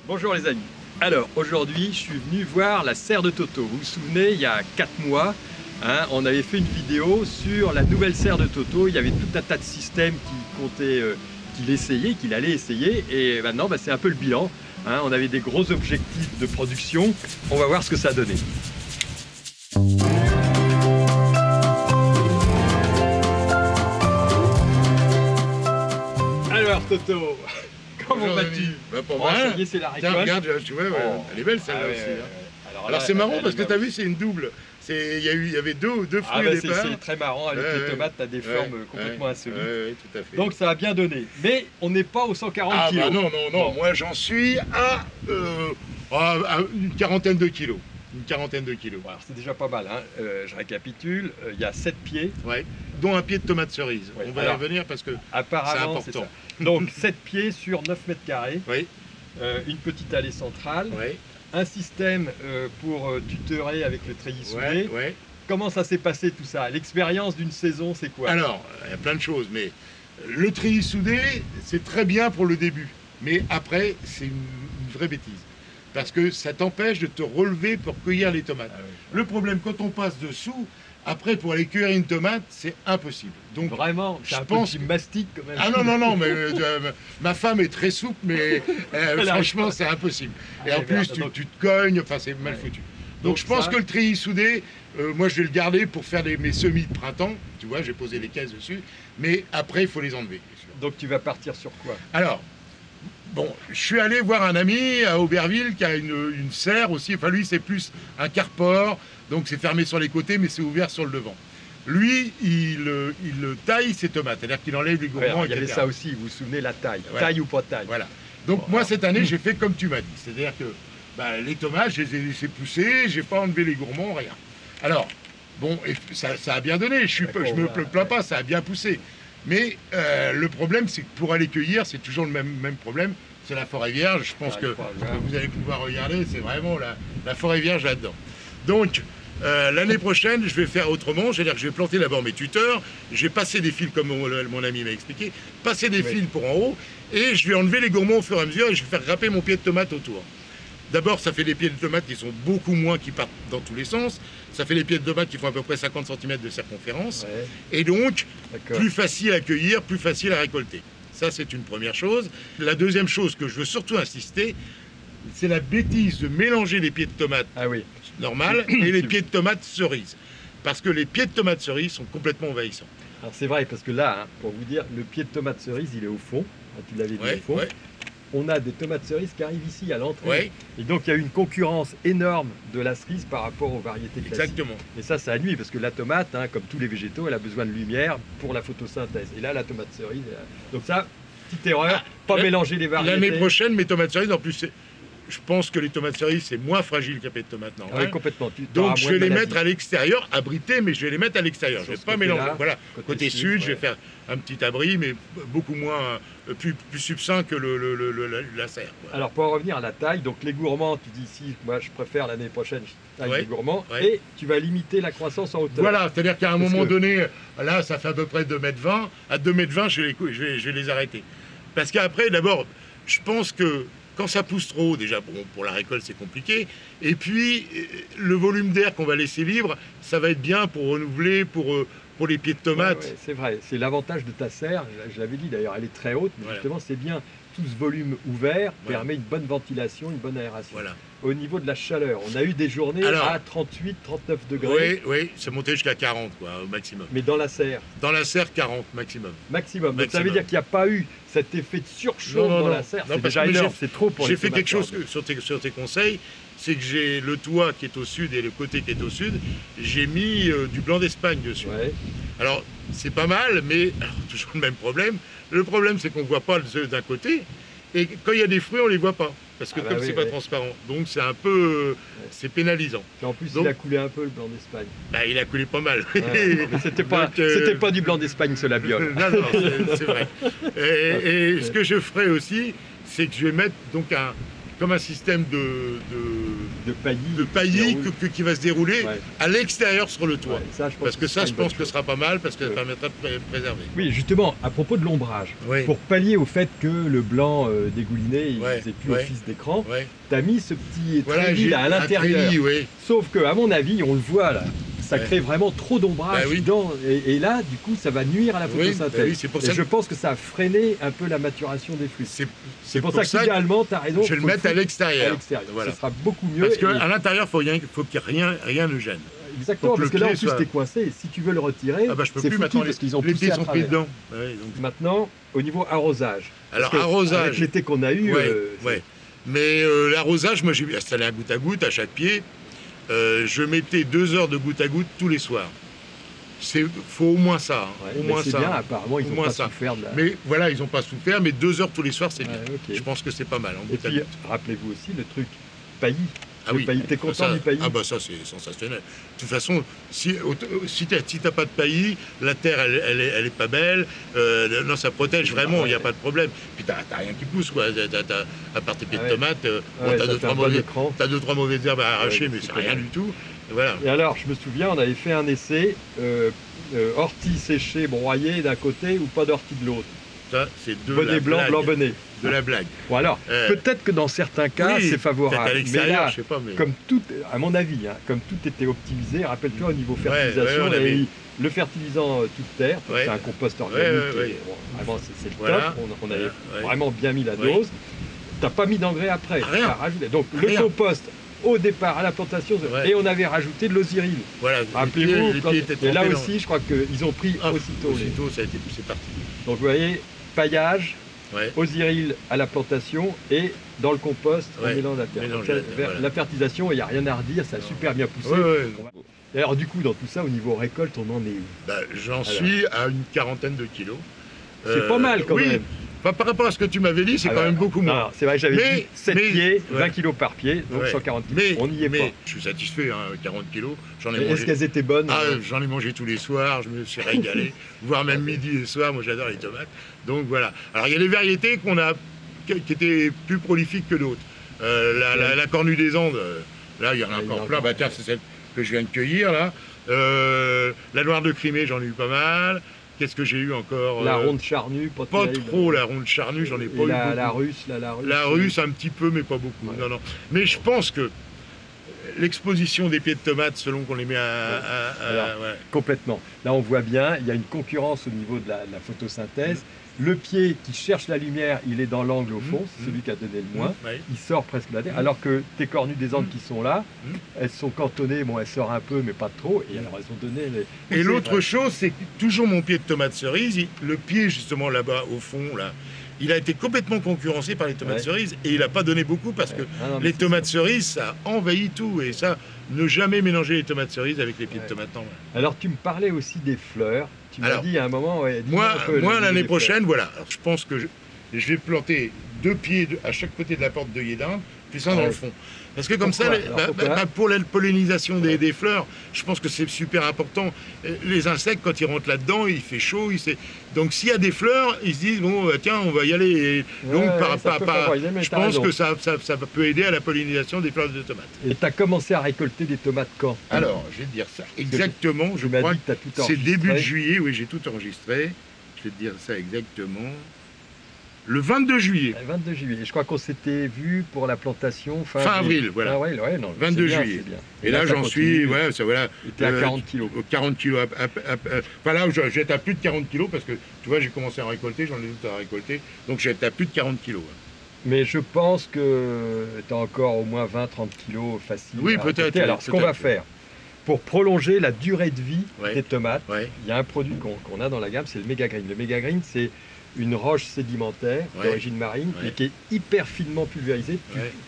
Bonjour les amis. Alors aujourd'hui je suis venu voir la serre de Toto. Vous vous souvenez, il y a 4 mois, on avait fait une vidéo sur la nouvelle serre de Toto. Il y avait tout un tas de systèmes qui comptaient, qu'il allait essayer. Et maintenant c'est un peu le bilan. On avait des gros objectifs de production. On va voir ce que ça a donné. Alors Toto, comment vas-tu? Pour moi, ça y est, c'est la récolte. Regarde, tu vois, elle est belle celle-là aussi. Alors c'est marrant parce que tu as vu, c'est une double. Il y avait deux fruits au départ. C'est très marrant, avec les tomates, tu as des formes complètement insolites. Oui, tout à fait. Donc ça a bien donné. Mais on n'est pas aux 140 kilos. Non, bon. Moi j'en suis à une quarantaine de kilos. Bon, c'est déjà pas mal. Je récapitule, il y a 7 pieds. Ouais. Dont un pied de tomate cerise. On va y revenir parce que c'est important. Donc 7 pieds sur 9 mètres carrés. Oui. Une petite allée centrale. Oui. Un système pour tutorer avec le treillis soudé. Ouais. Comment ça s'est passé tout ça? L'expérience d'une saison, c'est quoi? Alors, il y a plein de choses, mais le treillis soudé, c'est très bien pour le début. Mais après, c'est une vraie bêtise. Parce que ça t'empêche de te relever pour cueillir les tomates. Ah oui. Le problème, quand on passe dessous, après, pour aller cueillir une tomate, c'est impossible. Donc, vraiment, je pense qu'il mastique quand même. Ah non, mais ma femme est très souple, mais franchement, c'est impossible. Et en plus, tu te cognes, enfin, c'est mal foutu. Donc je pense que le treillis soudé, moi, je vais le garder pour faire mes semis de printemps. Tu vois, j'ai posé les caisses dessus. Mais après, il faut les enlever. Donc tu vas partir sur quoi? Alors, bon, je suis allé voir un ami à Auberville qui a une serre aussi. Enfin, lui, c'est plus un carport. Donc c'est fermé sur les côtés, mais c'est ouvert sur le devant. Lui, il taille ses tomates, c'est-à-dire qu'il enlève les gourmands. Il y avait ça aussi, vous vous souvenez, la taille. Taille ou pas taille. Voilà. Donc moi, cette année, j'ai fait comme tu m'as dit. C'est-à-dire que les tomates, je les ai laissées pousser, j'ai pas enlevé les gourmands, rien. Alors, bon, ça a bien donné, je me plains pas, ça a bien poussé. Mais le problème, c'est que pour aller cueillir, c'est toujours le même problème. C'est la forêt vierge. Je pense que vous allez pouvoir regarder, c'est vraiment la forêt vierge là-dedans. Donc, l'année prochaine, je vais faire autrement. C'est-à-dire que je vais planter d'abord mes tuteurs. Je vais passer des fils, comme mon ami m'a expliqué, passer des fils pour en haut. Et je vais enlever les gourmands au fur et à mesure et je vais faire grapper mon pied de tomate autour. D'abord, ça fait des pieds de tomates qui sont beaucoup moins, qui partent dans tous les sens. Ça fait des pieds de tomates qui font à peu près 50 cm de circonférence. Et donc, plus facile à cueillir, plus facile à récolter. Ça, c'est une première chose. La deuxième chose que je veux surtout insister, c'est la bêtise de mélanger les pieds de tomates normales et les pieds de tomates cerises. Parce que les pieds de tomates cerises sont complètement envahissants. Alors c'est vrai, parce que là, pour vous dire, le pied de tomate cerise, il est au fond. Tu l'avais dit au fond. On a des tomates cerises qui arrivent ici à l'entrée. Et donc il y a une concurrence énorme de la cerise par rapport aux variétés classiques. Exactement. Et ça nuit, parce que la tomate, comme tous les végétaux, elle a besoin de lumière pour la photosynthèse. Et là, la tomate cerise, donc ça, petite erreur, pas mélanger les variétés. L'année prochaine, mes tomates cerises, en plus, je pense que les tomates cerises, c'est moins fragile qu'un pied de tomate normale. Oui, complètement. Donc je vais les mettre à l'extérieur, abrités, mais je vais les mettre à l'extérieur. Je ne vais pas mélanger. Voilà, côté sud, je vais faire un petit abri, mais beaucoup moins, plus succinct que la serre. Alors pour en revenir à la taille, donc les gourmands, tu dis ici, moi je préfère l'année prochaine, je taille les gourmands, et tu vas limiter la croissance en hauteur. Voilà, c'est-à-dire qu'à un moment donné, là ça fait à peu près 2,20 m, à 2,20 m, je vais les arrêter. Parce qu'après, d'abord, je pense que quand ça pousse trop haut, déjà, bon, pour la récolte, c'est compliqué. Et puis, le volume d'air qu'on va laisser libre, ça va être bien pour renouveler, pour les pieds de tomates. C'est vrai, c'est l'avantage de ta serre. Je l'avais dit d'ailleurs, elle est très haute, mais justement, c'est bien. Tout ce volume ouvert permet une bonne ventilation, une bonne aération. Au niveau de la chaleur, on a eu des journées à 38, 39 degrés. Oui, c'est monté jusqu'à 40, au maximum. Mais dans la serre? Dans la serre, 40, maximum. Donc ça veut dire qu'il n'y a pas eu cet effet de surchauffe dans la serre? C'est déjà énorme, c'est trop pour les tomates. J'ai fait quelque chose sur tes conseils, c'est que j'ai le toit qui est au sud et le côté qui est au sud, j'ai mis du blanc d'Espagne dessus. Alors, c'est pas mal, mais toujours le même problème. Le problème, c'est qu'on ne voit pas les œufs d'un côté, et quand il y a des fruits, on ne les voit pas, parce que comme c'est pas transparent. Donc c'est un peu, c'est pénalisant. Et en plus, il a coulé un peu le blanc d'Espagne. Il a coulé pas mal. C'était pas du blanc d'Espagne, ce labiole. Non, c'est vrai. Et ce que je ferai aussi, c'est que je vais mettre donc comme un système de paillis qui va se dérouler à l'extérieur sur le toit. Ouais, ça, parce que ça, je pense que ce sera pas mal, parce que ça permettra de préserver. Oui, justement, à propos de l'ombrage, pour pallier au fait que le blanc dégouliné, il ne faisait plus office d'écran, tu as mis ce petit treillis là à l'intérieur. Sauf que, à mon avis, on le voit là, ça crée vraiment trop d'ombrage dedans, et là, du coup, ça va nuire à la photosynthèse. Je pense que ça a freiné un peu la maturation des flux. C'est pour ça qu'idéalement, tu as raison. Je vais le mettre à l'extérieur. Ça sera beaucoup mieux. Parce qu'à l'intérieur, il faut que rien ne gêne. Exactement, parce que là, en plus, t'es coincé. Si tu veux le retirer, c'est foutu parce qu'ils ont poussé à travers. Dedans. Maintenant, au niveau arrosage. Alors, arrosage. Avec l'été qu'on a eu... Mais l'arrosage, moi, j'ai installé un goutte à goutte à chaque pied. Je mettais 2 heures de goutte à goutte tous les soirs. Faut au moins ça. Au moins ça. C'est bien, apparemment, ils n'ont pas souffert de la... Mais voilà, ils n'ont pas souffert, mais 2 heures tous les soirs, c'est bien. Je pense que c'est pas mal. Et puis, rappelez-vous aussi le truc paillis. Ah oui, t'es content du paillis? Ah bah ça c'est sensationnel. De toute façon, si t'as pas de paillis, la terre elle est pas belle, non ça protège vraiment, il n'y a pas de problème. Puis t'as rien qui pousse quoi, à part tes pieds de tomates, t'as 2-3 mauvaises herbes à arracher, mais c'est rien du tout. Voilà. Et alors je me souviens, on avait fait un essai, ortie séchée, broyée d'un côté ou pas d'ortie de l'autre. Ça, c'est bonnet blanc, blanc bonnet. De la blague. Bon alors, peut-être que dans certains cas, c'est favorable. Mais là, comme tout, à mon avis, comme tout était optimisé, rappelle-toi au niveau fertilisation, on avait le fertilisant toute terre, c'est un compost organique, vraiment c'est le top, on avait vraiment bien mis la dose. T'as pas mis d'engrais après, rien. Donc le compost au départ à la plantation et on avait rajouté de l'osiryl. Voilà, rappelez-vous, et là aussi je crois qu'ils ont pris aussitôt. C'est parti. Donc vous voyez, paillage, osiryl à la plantation et dans le compost en mélange la terre. La fertilisation, il n'y a rien à redire, ça a super bien poussé. Et alors du coup, dans tout ça, au niveau récolte, on en est où? J'en suis à une quarantaine de kilos. C'est pas mal quand même. Enfin, par rapport à ce que tu m'avais dit, c'est quand même beaucoup moins. C'est vrai que j'avais dit 7 pieds, 20 kilos par pied, donc 140 kg. On n'y est pas. Je suis satisfait, 40 kilos. Est-ce qu'elles étaient bonnes? J'en ai mangé tous les soirs, je me suis régalé, voire même midi et soir. Moi, j'adore les tomates. Donc voilà. Alors, il y a des variétés qui étaient plus prolifiques que d'autres. La cornue des Andes, là, il y en a encore plein. Tiens, c'est celle que je viens de cueillir, là. La noire de Crimée, j'en ai eu pas mal. Qu'est-ce que j'ai eu encore? La ronde charnue, pas trop la ronde charnue, j'en ai pas eu beaucoup. La russe. La russe, un petit peu, mais pas beaucoup. Non. Mais je pense que l'exposition des pieds de tomates, selon qu'on les met complètement. Là, on voit bien, il y a une concurrence au niveau de la photosynthèse. Le pied qui cherche la lumière, il est dans l'angle au fond, c'est celui qui a donné le moins. Il sort presque là. Alors que tes cornues des Andes qui sont là, elles sont cantonnées, elles sortent un peu, mais pas trop. Et alors, elles ont donné Et l'autre chose, c'est que toujours mon pied de tomate cerise, le pied justement là-bas au fond, là, il a été complètement concurrencé par les tomates cerises et il n'a pas donné beaucoup parce que les tomates cerises, ça envahit tout. Et ça, ne jamais mélanger les tomates cerises avec les pieds de tomate normales. Alors, tu me parlais aussi des fleurs. Tu m'as dit à un moment... moi l'année prochaine, voilà. Alors, je pense que je vais planter 2 pieds à chaque côté de la porte d'œillet d'Inde, puis ça dans le fond. Parce que comme ça, pour la pollinisation des fleurs, je pense que c'est super important. Les insectes, quand ils rentrent là-dedans, il fait chaud. Donc s'il y a des fleurs, ils se disent, bon, tiens, on va y aller. Et donc, je pense que ça peut aider à la pollinisation des fleurs de tomates. Et tu as commencé à récolter des tomates quand? Alors, je vais te dire ça exactement. Je crois que c'est début de juillet. Oui, j'ai tout enregistré. Je vais te dire ça exactement. Le 22 juillet. Le 22 juillet. Je crois qu'on s'était vu pour la plantation fin avril, voilà. Ah ouais, non, 22 juillet. Bien. Et là, j'en suis, ça voilà. Tu à 40 kilos. 40 kilos. Enfin là, j'étais à plus de 40 kilos parce que, tu vois, j'ai commencé à récolter, j'en ai tout à récolter. Donc j'étais à plus de 40 kilos. Mais je pense que tu as encore au moins 20-30 kilos facile. Oui, peut-être. Alors, ce qu'on va faire, pour prolonger la durée de vie des tomates, il y a un produit qu'on a dans la gamme, c'est le Mega Green. Le Mega Green, c'est une roche sédimentaire d'origine marine et qui est hyper finement pulvérisée.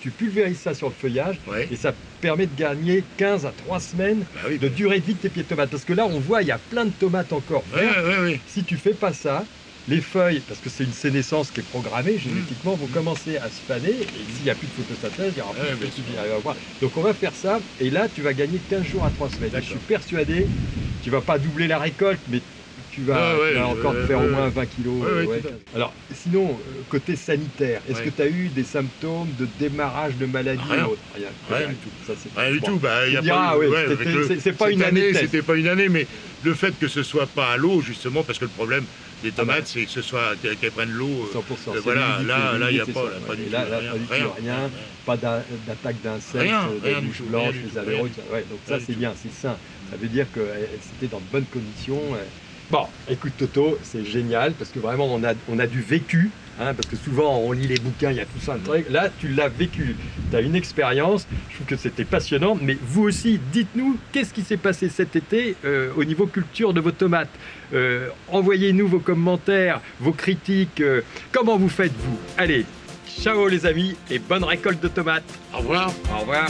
Tu pulvérises ça sur le feuillage et ça permet de gagner 15 à 3 semaines de durée de vie de tes pieds de tomates. Parce que là, on voit, il y a plein de tomates encore vertes. Si tu fais pas ça, les feuilles, parce que c'est une sénescence qui est programmée génétiquement, vont commencer à se faner et s'il n'y a plus de photosynthèse, il n'y aura plus de photosynthèse. Donc on va faire ça et là, tu vas gagner 15 jours à 3 semaines. Je suis persuadé, tu ne vas pas doubler la récolte, mais tu vas encore te faire au moins 20 kilos. Ouais. Alors, sinon, côté sanitaire, est-ce que tu as eu des symptômes de démarrage de maladie Rien. ou autre? Rien du tout. Ça, c'est Rien du tout. Bah, y a tu pas, diras, c'est pas une année. C'était pas une année, mais le fait que ce soit pas à l'eau, justement, parce que le problème des tomates, c'est que ce soit qu'elles prennent l'eau. 100%. Voilà, là, il n'y a pas, du tout. Rien. Pas d'attaque d'insectes, de bouches blanches, les avéroïdes. Donc ça, c'est bien, c'est sain. Ça veut dire que c'était dans de bonnes conditions. Bon, écoute Toto, c'est génial parce que vraiment on a du vécu, hein, parce que souvent on lit les bouquins, il y a tout ça. Là, tu l'as vécu, tu as une expérience, je trouve que c'était passionnant, mais vous aussi, dites-nous qu'est-ce qui s'est passé cet été au niveau culture de vos tomates. Envoyez-nous vos commentaires, vos critiques, comment vous faites vous. Allez, ciao les amis et bonne récolte de tomates. Au revoir. Au revoir.